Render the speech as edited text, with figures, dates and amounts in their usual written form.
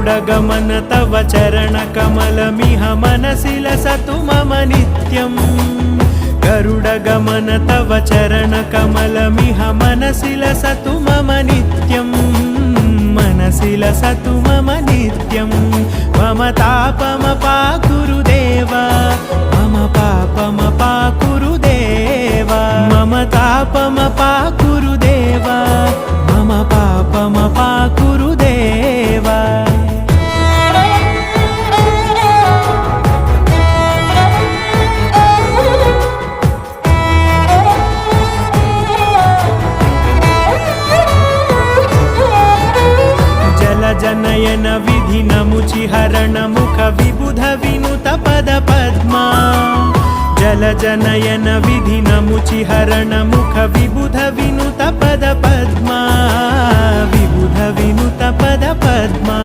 गरुडगमन तव चरणकमलमिह मनसि लसतु मम नित्यम् गरुडगमन तव चरणकमलमिह मनसि लसतु मम नित्यम् मनसि लसतु मम नित्यम् मम तापमपाकुरु देव मम पापमपाकुरु देव मम तापमपाकुरु देव मम पापमपाकुरु देव जनयन विधि नमुचिहरण मुख विबुध विनुत पद पद्मा जल जनयन विधि नमुचिहरण मुख विबुध विनुत पद पद्मा विबुध विनुत पद पद्मा।